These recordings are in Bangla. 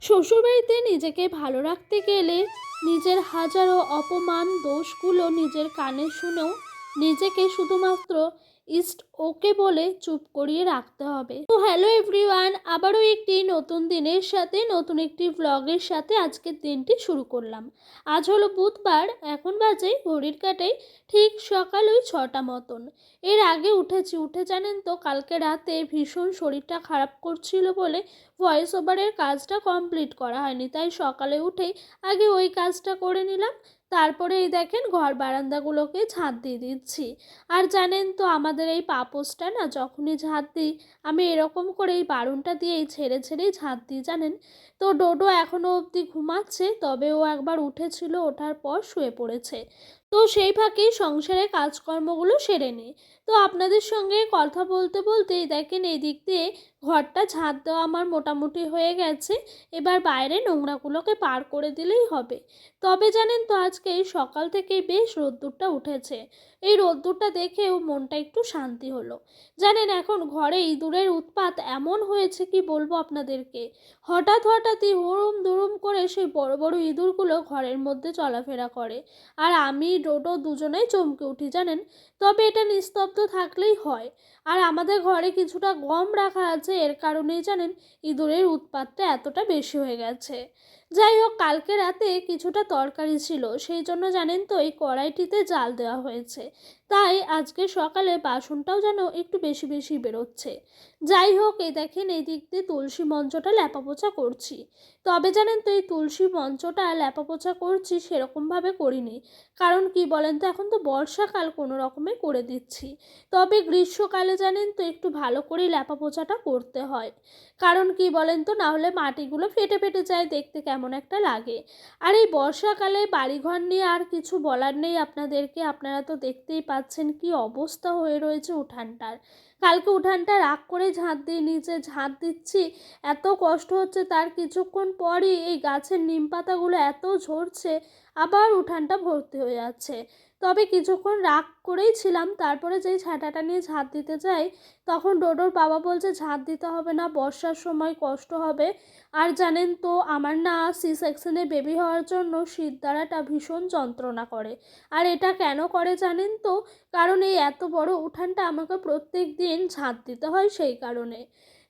শ্বশুরবাড়িতে নিজেকে ভালো রাখতে গেলে নিজের হাজারো অপমান দোষগুলো নিজের কানে শুনেও নিজেকে শুধুমাত্র ইস্ট ওকে বলে চুপ করিয়ে রাখতে হবে। তো হ্যালো এভরিওয়ান, আবারও একটি নতুন দিনের সাথে নতুন একটি ভ্লগের সাথে আজকের দিনটি শুরু করলাম। আজ হলো বুধবার, এখন বাজে ঘড়ির কাঁটায় ঠিক সকাল ওই 6টা মতন। এর আগে উঠে জানেন তো, কালকে রাতে ভীষণ শরীরটা খারাপ করছিল বলে ভয়েস ওভারের কাজটা কমপ্লিট করা হয়নি, তাই সকালে উঠেই আগে ওই কাজটা করে নিলাম। তারপরে এই দেখেন ঘর বারান্দাগুলোকে ঝাঁট দিয়ে দিচ্ছি। আর জানেন তো, আমাদের এই পাপোশটা না যখনই ঝাঁট দিই আমি এরকম করে এই বারুনটা দিয়েই ছেড়েই ঝাঁট দিই জানেন। তো ডোডো এখনও অবধি ঘুমাচ্ছে, তবে ও একবার উঠেছিল, ওঠার পর শুয়ে পড়েছে। তো সেই ফাঁকেই সংসারে কাজকর্মগুলো সেরে নিই। তো আপনাদের সঙ্গে কথা বলতে বলতেই দেখেন এই দিক দিয়ে ঘরটা ঝাঁট দেওয়া আমার মোটামুটি হয়ে গেছে। এবার বাইরে নোংরাগুলোকে পার করে দিলেই হবে। তবে জানেন তো, আজকে এই সকাল থেকেই বেশ রোদ্দুরটা উঠেছে। এই রোদ্দুরটা দেখেও মনটা একটু শান্তি হলো। জানেন, এখন ঘরে ইঁদুরের উৎপাত এমন হয়েছে কি বলবো আপনাদেরকে। হঠাৎই হুড়ুম দুরুম করে সেই বড় বড় ইঁদুরগুলো ঘরের মধ্যে চলাফেরা করে। আর আমি ডোডো দুজনেই চমকে উঠি জানেন। তবে এটা নিস্তব্ধ থাকলেই হয়। আর আমাদের ঘরে কিছুটা গম রাখা আছে, এর কারণেই জানেন ইঁদুরের উৎপাতটা এতটা বেশি হয়ে গেছে। যাই হোক, কালকে রাতে কিছুটা তরকারি ছিল, সেই জন্য জানেন তো এই কড়াইটিতে জাল দেওয়া হয়েছে। তাই আজকে সকালে বাসনটাও যেন একটু বেশি বেশি বেরোচ্ছে। যাই হোক, এই দেখেন এই দিক দিয়ে তুলসী মঞ্চটা ল্যাপাপোছা করছি। তবে জানেন তো, এই তুলসী মঞ্চটা ল্যাপাপোছা করছি সেরকমভাবে করিনি। কারণ কি বলেন তো, এখন তো বর্ষাকাল, কোনো রকমে করে দিচ্ছি। তবে গ্রীষ্মকালে জানেন তো একটু ভালো করে ল্যাপাপোছাটা করতে হয়। কারণ কি বলেন তো, না হলে মাটিগুলো ফেটে ফেটে যায়, দেখতে কেমন একটা লাগে। আর এই বর্ষাকালে বাড়িঘর নিয়ে আর কিছু বলার নেই আপনাদেরকে, আপনারা তো দেখতেই পাচ্ছেন কি অবস্থা হয়ে রয়েছে উঠানটার। কালকে উঠানটা রাগ করে ঝাঁট দিয়ে নিচে ঝাঁট দিচ্ছি, এত কষ্ট হচ্ছে, তার কিছুক্ষণ পরই এই গাছের নিম পাতাগুলো এত ঝরছে, আবার উঠানটা ভর্তি হয়ে যাচ্ছে। তবে কিছুক্ষণ রাগ করেই ছিলাম, তারপরে যেই ঝাঁটাটা নিয়ে ঝাঁট দিতে যাই তখন ডোডোর বাবা বলছে ঝাঁট দিতে হবে না, বর্ষার সময় কষ্ট হবে। আর জানেন তো, আমার না সি সেকশনে বেবি হওয়ার জন্য শিরদাঁড়াটা ভীষণ যন্ত্রণা করে। আর এটা কেন করে জানেন তো, কারণ এই এত বড় উঠানটা আমাকে প্রত্যেক দিন ঝাঁট দিতে হয়, সেই কারণে।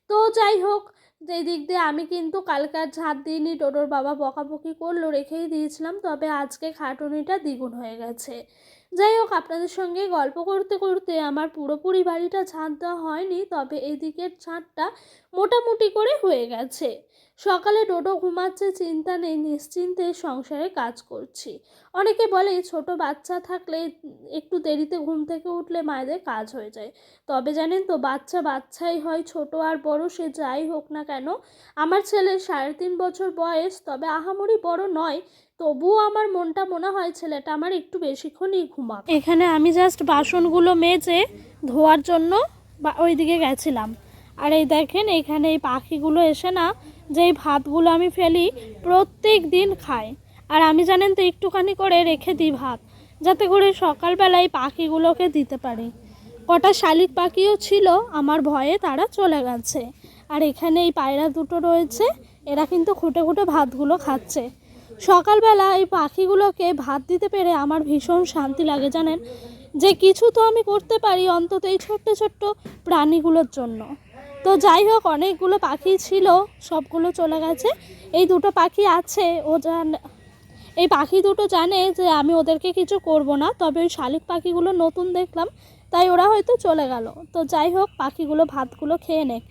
তো যাই হোক, যে দিক দিয়ে আমি কিন্তু কালকে আর ঝাঁট দিইনি, ডোডোর বাবা বকাবকি করলো, রেখেই দিয়েছিলাম। তবে আজকে খাটুনিটা দ্বিগুণ হয়ে গেছে। যাই হোক, আপনাদের সঙ্গে গল্প করতে করতে আমার পুরোপুরি বাড়িটা ঝাঁট দেওয়া হয়নি, তবে এদিকের ঝাঁটটা মোটামুটি করে হয়ে গেছে। সকালে ডোডো ঘুমাচ্ছে, চিন্তা নেই, নিশ্চিন্তে সংসারে কাজ করছি। অনেকে বলে ছোট বাচ্চা থাকলে একটু দেরিতে ঘুম থেকে উঠলে মায়েদের কাজ হয়ে যায়। তবে জানেন তো, বাচ্চা বাচ্চাই হয়, ছোট আর বড় সে যাই হোক না কেন। আমার ছেলের 3.5 বছর বয়স, তবে আহামরি বড় নয়। তবুও আমার মনটা মনে হয় ছেলেটা আমার একটু বেশিক্ষণই ঘুমাক। এখানে আমি জাস্ট বাসনগুলো মেজে ধোয়ার জন্য ওইদিকে গেছিলাম। আর এই দেখেন, এখানে এই পাখিগুলো এসে না, যেই ভাতগুলো আমি ফেলি প্রত্যেক দিন খায়। আর আমি জানেন তো একটুখানি করে রেখে দিই ভাত, যাতে করে সকালবেলায় পাখিগুলোকে দিতে পারি। কটা শালিক পাখিও ছিল, আমার ভয়ে তারা চলে গেছে। আর এখানে এই পায়রা দুটো রয়েছে, এরা কিন্তু খুঁটে খুঁটে ভাতগুলো খাচ্ছে। সকালবেলা এই পাখিগুলোকে ভাত দিতে পেরে আমার ভীষণ শান্তি লাগে জানেন, যে কিছু তো আমি করতে পারি অন্তত এই ছোট্ট ছোট্ট প্রাণীগুলোর জন্য। তো যাই হোক, অনেকগুলো পাখি ছিল, সবগুলো চলে গেছে। এই দুটো পাখি আছে, এই পাখি দুটো জানে যে আমি ওদেরকে কিছু করব না, তবে ওই শালিক পাখিগুলো নতুন দেখলাম, তাই ওরা হয়তো চলে গেল। তো যাই হোক, পাখিগুলো ভাতগুলো খেয়ে নেক।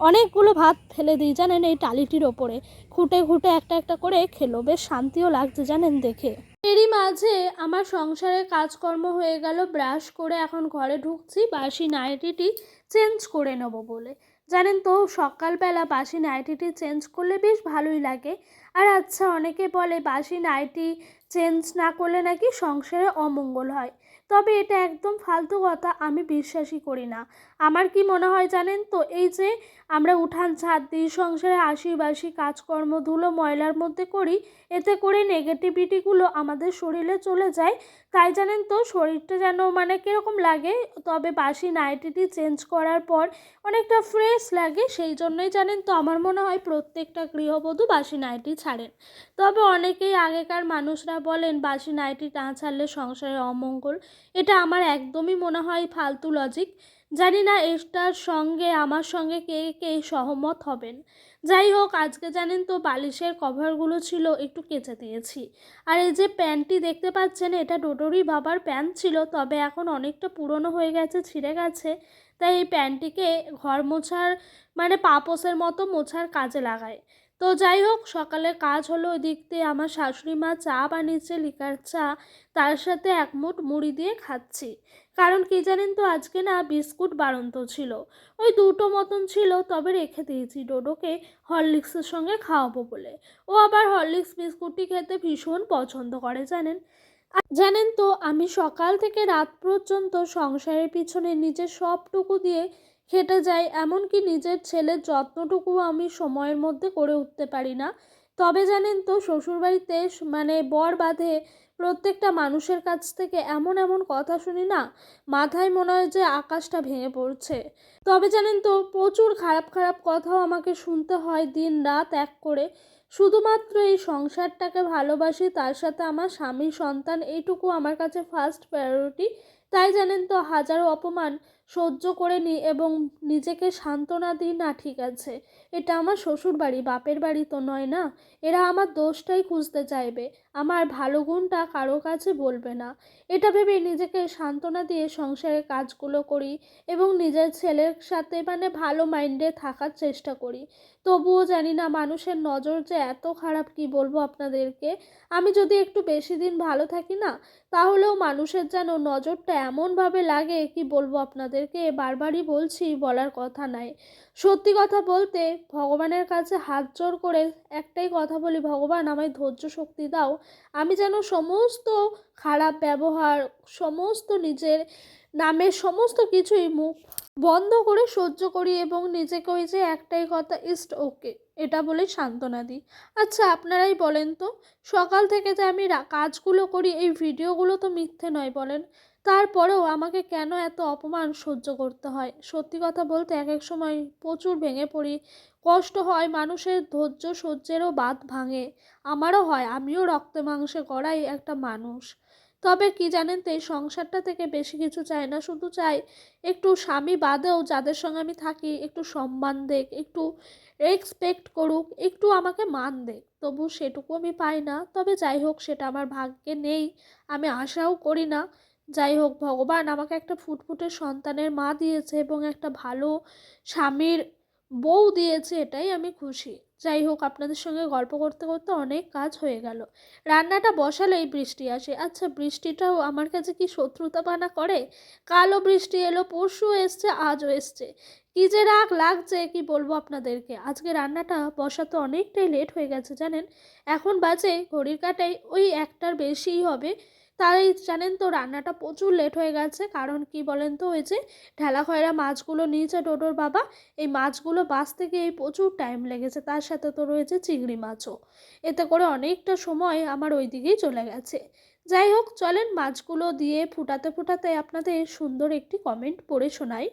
অনেকগুলো ভাত ফেলে দিই জানেন এই টালিটির ওপরে, খুঁটে খুঁটে একটা একটা করে খেলো, বেশ শান্তিও লাগছে জানেন দেখে। এরই মাঝে আমার সংসারের কাজকর্ম হয়ে গেল, ব্রাশ করে এখন ঘরে ঢুকছি বাসি নাইটিটি চেঞ্জ করে নেব বলে। জানেন তো, সকালবেলা বাসি নাইটিটি চেঞ্জ করলে বেশ ভালোই লাগে। আর আচ্ছা, অনেকে বলে বাসি নাইটি চেঞ্জ না করলে নাকি সংসারে অমঙ্গল হয়। তবে এটা একদম ফালতু কথা, আমি বিশ্বাসই করি না। আমার কি মনে হয় জানেন তো, এই যে আমরা উঠান ঝাড় দিই, সংসারে আশিবাসি কাজকর্ম ধুলো ময়লার মধ্যে করি, এতে করে নেগেটিভিটিগুলো আমাদের শরীরে চলে যায়। তাই জানেন তো শরীরটা যেন মানে কীরকম লাগে। তবে বাসি নাইটিটি চেঞ্জ করার পর অনেকটা ফ্রেশ লাগে। সেই জন্যই জানেন তো আমার মনে হয় প্রত্যেকটা গৃহবধূ বাসি নাইটি ছাড়েন। তবে অনেকেই আগেকার মানুষরা বলেন বাসি নাইটি না ছাড়লে সংসারে অমঙ্গল। এটা আমার একদমই মনে হয় ফালতু লজিক। জানি না এটার সঙ্গে আমার সঙ্গে কে কে সহমত হবেন। যাই হোক, আজকে জানেন তো বালিশের কভারগুলো ছিল একটু কেচে দিয়েছি। আর এই যে প্যান্টটি দেখতে পাচ্ছেন, এটা ডোডোরই বাবার প্যান্ট ছিল, তবে এখন অনেকটা পুরনো হয়ে গেছে, ছিঁড়ে গেছে। তাই এই প্যান্টটিকে ঘর মোছার মানে পাপোসের মতো মোছার কাজে লাগায়। তো যাই হোক, সকালে কাজ হলো। ওই দিক দিয়ে আমার শাশুড়ি মা চা বানিয়েছে, লিকার চা, তার সাথে এক মুঠ মুড়ি দিয়ে খাচ্ছি। কারণ কি জানেন তো, আজকে না বিস্কুট বাড়ন্ত ছিল, ওই দুটো মতন ছিল, তবে রেখে দিয়েছি ডোডোকে হরলিক্সের সঙ্গে খাওয়াবো বলে। ও আবার হরলিক্স বিস্কুটটি খেতে ভীষণ পছন্দ করে জানেন। আর জানেন তো আমি সকাল থেকে রাত পর্যন্ত সংসারের পিছনে নিজের সবটুকু দিয়ে খেটে যাই, এমনকি নিজের ছেলের যত্নটুকুও আমি সময়ের মধ্যে করে উঠতে পারি না। তবে জানেন তো শ্বশুরবাড়িতে মানে বর বাঁধে প্রত্যেকটা মানুষের কাছ থেকে এমন এমন কথা শুনি না, মাথায় মনে হয় যে আকাশটা ভেঙে পড়ছে। তবে জানেন তো প্রচুর খারাপ খারাপ কথাও আমাকে শুনতে হয় দিন রাত এক করে। শুধুমাত্র এই সংসারটাকে ভালোবাসি, তার সাথে আমার স্বামী সন্তান এইটুকু আমার কাছে ফার্স্ট প্রায়োরিটি। তাই জানেন তো হাজারো অপমান সহ্য করে নিই এবং নিজেকে সান্ত্বনা দিই, না ঠিক আছে, এটা আমার শ্বশুর বাড়ি, বাপের বাড়ি তো নয় না। এরা আমার দোষটাই খুঁজতে চাইবে, আমার ভালো গুণটা কারো কাছে বলবে না। এটা ভেবে নিজেকে সান্ত্বনা দিয়ে সংসারের কাজগুলো করি এবং নিজের ছেলের সাথে মানে ভালো মাইন্ডে থাকার চেষ্টা করি। তবুও জানি না মানুষের নজর যে এত খারাপ, কি বলবো আপনাদেরকে। আমি যদি একটু বেশি দিন ভালো থাকি না, তাহলেও মানুষের যেন নজরটা এমনভাবে লাগে, কি বলবো আপনাদেরকে, বারবারই বলছি, বলার কথা নাই। সত্যি কথা বলতে ভগবানের কাছে হাত জোড় করে একটাই কথা বলি, ভগবান আমায় ধৈর্য শক্তি দাও। আমি যেন সমস্ত খারাপ ব্যবহার, সমস্ত নিজের নামের সমস্ত কিছুই মুখ বন্ধ করে সহ্য করি এবং নিজেকে ওই যে একটাই কথা, ইস্ট ওকে, এটা বলে সান্ত্বনা দিই। আচ্ছা আপনারাই বলেন তো, সকাল থেকে যে আমি কাজগুলো করি, এই ভিডিওগুলো তো মিথ্যে নয় বলেন, তারপরেও আমাকে কেন এত অপমান সহ্য করতে হয়? সত্যি কথা বলতে এক এক সময় প্রচুর ভেঙে পড়ি, কষ্ট হয়, মানুষের ধৈর্য সহ্যেরও বাঁধ ভাঙে। আমারও হয়, আমিও রক্তে মাংসে গড়াই একটা মানুষ। তবে কি জানেন তো, এই সংসারটা থেকে বেশি কিছু চাই না, শুধু চাই একটু স্বামী বাদেও যাদের সঙ্গে আমি থাকি একটু সম্মান দেখ, একটু রেসপেক্ট করুক, একটু আমাকে মান দেখ। তবু সেটুকু আমি পাই না। তবে যাই হোক, সেটা আমার ভাগ্যে নেই, আমি আশাও করি না। যাই হোক, ভগবান আমাকে একটা ফুটফুটে সন্তানের মা দিয়েছে এবং একটা ভালো স্বামীর বউ দিয়েছে, এটাই আমি খুশি। যাই হোক, আপনাদের সঙ্গে গল্প করতে করতে অনেক কাজ হয়ে গেল। রান্নাটা বসালেই বৃষ্টি আসে। আচ্ছা বৃষ্টিটাও আমার কাছে কি শত্রুতাপানা করে? কালও বৃষ্টি এলো, পরশু এসছে, আজও এসছে। কি যে রাগ লাগছে, কি বলবো আপনাদেরকে। আজকে রান্নাটা বসাতে অনেকটাই লেট হয়ে গেছে জানেন। এখন বাজে ঘড়ির কাঁটায় ওই 1টার বেশিই হবে। তাই জানেন তো রান্নাটা প্রচুর লেট হয়ে গেছে। কারণ কি বলেন তো, ওই যে ঢেলা খয়রা মাছগুলো নিয়েছে ডোডোর বাবা, এই মাছগুলো বাছতে গিয়ে প্রচুর টাইম লেগেছে, তার সাথে তো রয়েছে চিংড়ি মাছও। এতে করে অনেকটা সময় আমার ওই দিকেই চলে গেছে। যাই হোক, চলেন মাছগুলো দিয়ে ফুটাতে ফুটাতে আপনাদের সুন্দর একটি কমেন্ট পড়ে শোনাই।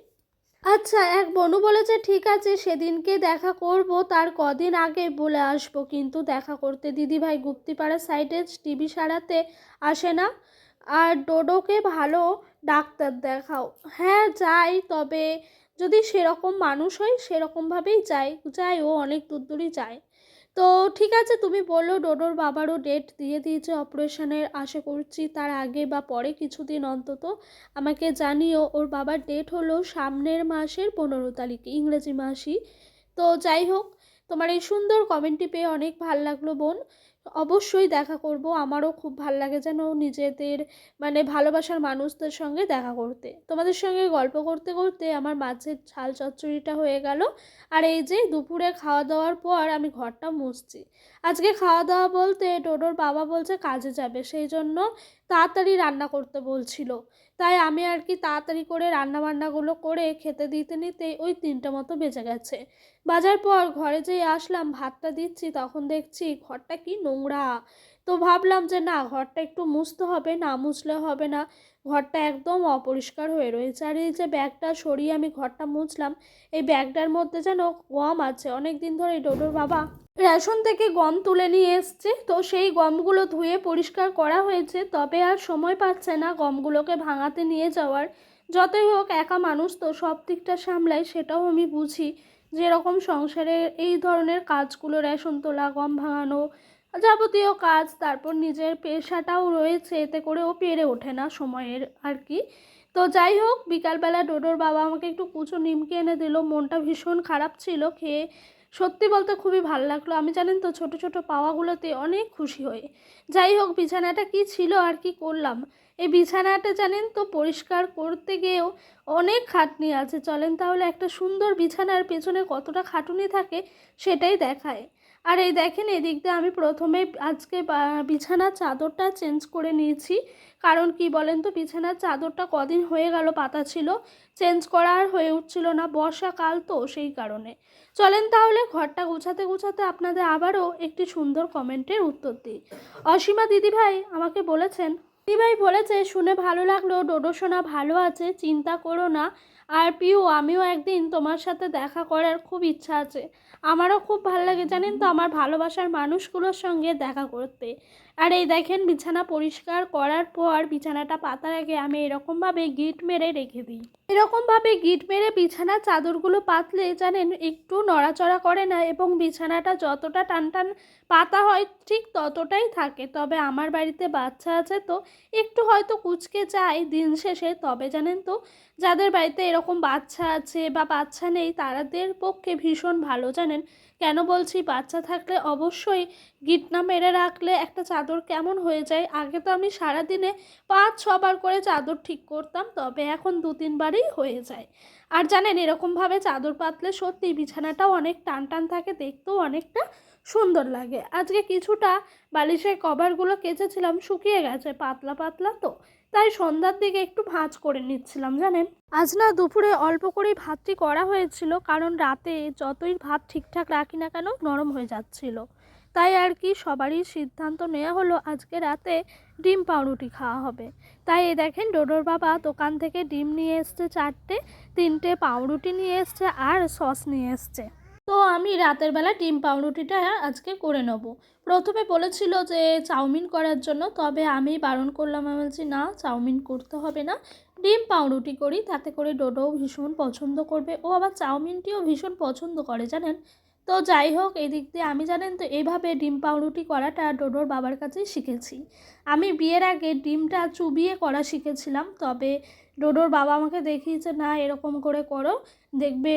আচ্ছা, এক বনু বলেছে ঠিক আছে সেদিনকে দেখা করব, তার কদিন আগে বলে আসবো, কিন্তু দেখা করতে দিদিভাই গুপ্তিপাড়া সাইডে টিভি সারাতে আসে না। আর ডোডোকে ভালো ডাক্তার দেখাও। হ্যাঁ যাই, তবে যদি সেরকম মানুষ হয় সেরকমভাবেই যাই যাই, ও অনেক দূর দূরই যায়। তো ঠিক আছে, তুমি বললো ডোডোর বাবারও ডেট দিয়ে দিয়েছে অপারেশনের, আশা করছি তার আগে বা পরে কিছুদিন অন্তত আমাকে জানিও। ওর বাবার ডেট হলো সামনের মাসের 15 তারিখে, ইংরেজি মাসই। তো যাই হোক, তোমার এই সুন্দর কমেন্টটি পেয়ে অনেক ভালো লাগলো বোন। অবশ্যই দেখা করব। আমারও খুব ভাল লাগে যেন নিজেদের মানে ভালোবাসার মানুষদের সঙ্গে দেখা করতে। তোমাদের সঙ্গে গল্প করতে করতে আমার মাছের ঝাল চচ্চড়িটা হয়ে গেল। আর এই যে দুপুরে খাওয়া দাওয়ার পর আমি ঘরটা মুছছি। আজকে খাওয়া দাওয়া বলতে ডোডোর বাবা বলছে কাজে যাবে, সেই জন্য তাড়াতাড়ি রান্না করতে বলছিল। তাই আমি আর কি তাড়াতাড়ি করে রান্নাবান্নাগুলো করে খেতে দিতে নিতে ওই 3টে মতো বেজে গেছে। বাজার পর ঘরে যেই আসলাম ভাতটা দিচ্ছি, তখন দেখছি ঘরটা কি নোংরা। তো ভাবলাম যে না, ঘরটা একটু মুছতে হবে, না মুছলে হবে না। ঘরটা একদম অপরিষ্কার হয়ে রয়েছে। আর এই যে ব্যাগটা সরিয়ে আমি ঘরটা মুছলাম, এই ব্যাগটার মধ্যে যেন গম আছে। অনেক দিন ধরে ডোডোর বাবা রেশন থেকে গম তুলে নিয়ে এসছে, তো সেই গমগুলো ধুয়ে পরিষ্কার করা হয়েছে, তবে আর সময় পাচ্ছে না গমগুলোকে ভাঙাতে নিয়ে যাওয়ার। যতই হোক একা মানুষ তো, সব দিকটা সামলায়, সেটাও আমি বুঝি। যেরকম সংসারের এই ধরনের কাজগুলো, রেশন তোলা, গম ভাঙানো, যাবতীয় কাজ, তারপর নিজের পেশাটাও রয়েছে, এতে করেও পেরে ওঠে না সময়ের আর কি। তো যাই হোক, বিকালবেলা ডোডোর বাবা আমাকে একটু কুচো নিমকি এনে দিল। মনটা ভীষণ খারাপ ছিল, খেয়ে সত্যি বলতে খুবই ভালো লাগলো। আমি জানেন তো ছোট ছোট পাওয়াগুলোতে অনেক খুশি হই। যাই হোক, বিছানাটা কি ছিল আর কি করলাম। এই বিছানাটা জানেন তো পরিষ্কার করতে গিয়েও অনেক খাটনি আছে। চলেন তাহলে একটা সুন্দর বিছানার পেছনে কতটা খাটুনি থাকে সেটাই দেখায়। আর এই দেখেন, এদিক দিয়ে আমি প্রথমে আজকে বিছানার চাদরটা চেঞ্জ করে নিয়েছি। কারণ কি বলেন তো, বিছানার চাদরটা কদিন হয়ে গেল পাতা ছিল, চেঞ্জ করা আর হয়ে উঠছিল না, বর্ষাকাল তো সেই কারণে। চলেন তাহলে ঘরটা গুছাতে গুছাতে আপনাদের আবারও একটি সুন্দর কমেন্টের উত্তর দিই। অসীমা দিদিভাই আমাকে বলেছেন, দিদিভাই বলেছে শুনে ভালো লাগলো, ডোডো সোনা ভালো আছে, চিন্তা করো না। আর পিউ, আমিও একদিন তোমার সাথে দেখা করার খুব ইচ্ছা আছে। আমারও খুব ভালো লাগে জানেন তো আমার ভালোবাসার মানুষগুলোর সঙ্গে দেখা করতে। আর এই দেখেন, বিছানা পরিষ্কার করার পর বিছানাটা পাতার আগে আমি এরকমভাবে গিট মেরে রেখে দিই। এরকমভাবে গিট মেরে বিছানার চাদরগুলো পাতলে জানেন একটু নড়াচড়া করে না, এবং বিছানাটা যতটা টান টান পাতা হয় ঠিক ততটাই থাকে। তবে আমার বাড়িতে বাচ্চা আছে তো একটু হয়তো কুঁচকে যায় দিন শেষে। তবে জানেন তো, যাদের বাড়িতে এরকম বাচ্চা আছে বা বাচ্চা নেই তাদের পক্ষে ভীষণ ভালো জানেন। কেন বলছি, বাচ্চা থাকলে অবশ্যই গিট না মেরে রাখলে একটা চাদর কেমন হয়ে যায়। আগে তো আমি সারাদিনে 5-6 বার করে চাদর ঠিক করতাম, তবে এখন 2-3 বারই হয়ে যায়। আর জানেন এরকমভাবে চাদর পাতলে সত্যি বিছানাটাও অনেক টান টান থাকে, দেখতেও অনেকটা সুন্দর লাগে। আজকে কিছুটা বালিশের কভারগুলো কেচেছিলাম, শুকিয়ে গেছে, পাতলা পাতলা তো, তাই সন্ধ্যার দিকে একটু ভাঁজ করে নিচ্ছিলাম জানেন। আজ না দুপুরে অল্প করেই ভাতটি করা হয়েছিল, কারণ রাতে যতই ভাত ঠিকঠাক রাখি না কেন নরম হয়ে যাচ্ছিল। তাই আর কি সবারই সিদ্ধান্ত নেওয়া হলো আজকে রাতে ডিম পাউরুটি খাওয়া হবে। তাই এই দেখেন, ডোডোর বাবা দোকান থেকে ডিম নিয়ে এসছে 4টে, 3টে পাউরুটি নিয়ে এসছে আর সস নিয়ে এসছে। তো আমি রাতের বেলা ডিম পাউরুটিটা আজকে করে নেব। প্রথমে বলেছিল যে চাউমিন করার জন্য, তবে আমি বারণ করলাম। আমি বলছি না, চাউমিন করতে হবে না, ডিম পাউরুটি করি, তাতে করে ডোডোও ভীষণ পছন্দ করবে। ও আবার চাউমিনটিও ভীষণ পছন্দ করে জানেন। তো যাই হোক, এই দিক দিয়ে আমি জানেন তো এইভাবে ডিম পাউরুটি করাটা ডোডোর বাবার কাছেই শিখেছি। আমি বিয়ের আগে ডিমটা চুবিয়ে করা শিখেছিলাম, তবে ডোডোর বাবা আমাকে দেখিয়েছে না এরকম করে করো, দেখবে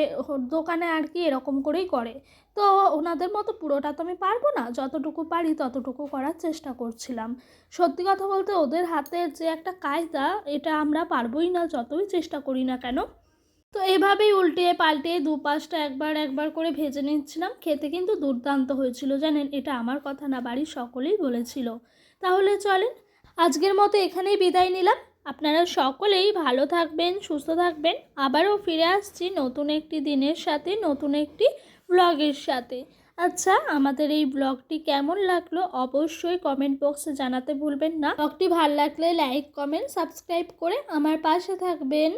দোকানে আর কি এরকম করেই করে। তো ওনাদের মতো পুরোটা তো আমি পারবো না, যতটুকু পারি ততটুকু করার চেষ্টা করছিলাম। সত্যি কথা বলতে ওদের হাতের যে একটা কায়দা, এটা আমরা পারবোই না যতই চেষ্টা করি না কেন। তো এভাবেই উল্টিয়ে পাল্টিয়ে দুপাশটা একবার একবার করে ভেজে নিচ্ছিলাম। খেতে কিন্তু দুর্দান্ত হয়েছিল জানেন, এটা আমার কথা না, বাড়ির সকলেই বলেছিল। তাহলে চলেন আজকের মতো এখানেই বিদায় নিলাম। আপনারা সকলেই ভালো থাকবেন, সুস্থ থাকবেন। আবারও ফিরে আসছি নতুন একটি দিনের সাথে, নতুন একটি ব্লগের সাথে। আচ্ছা, আমাদের এই ব্লগটি কেমন লাগলো অবশ্যই কমেন্ট বক্সে জানাতে ভুলবেন না। ব্লগটি ভালো লাগলে লাইক, কমেন্ট, সাবস্ক্রাইব করে আমার পাশে থাকবেন।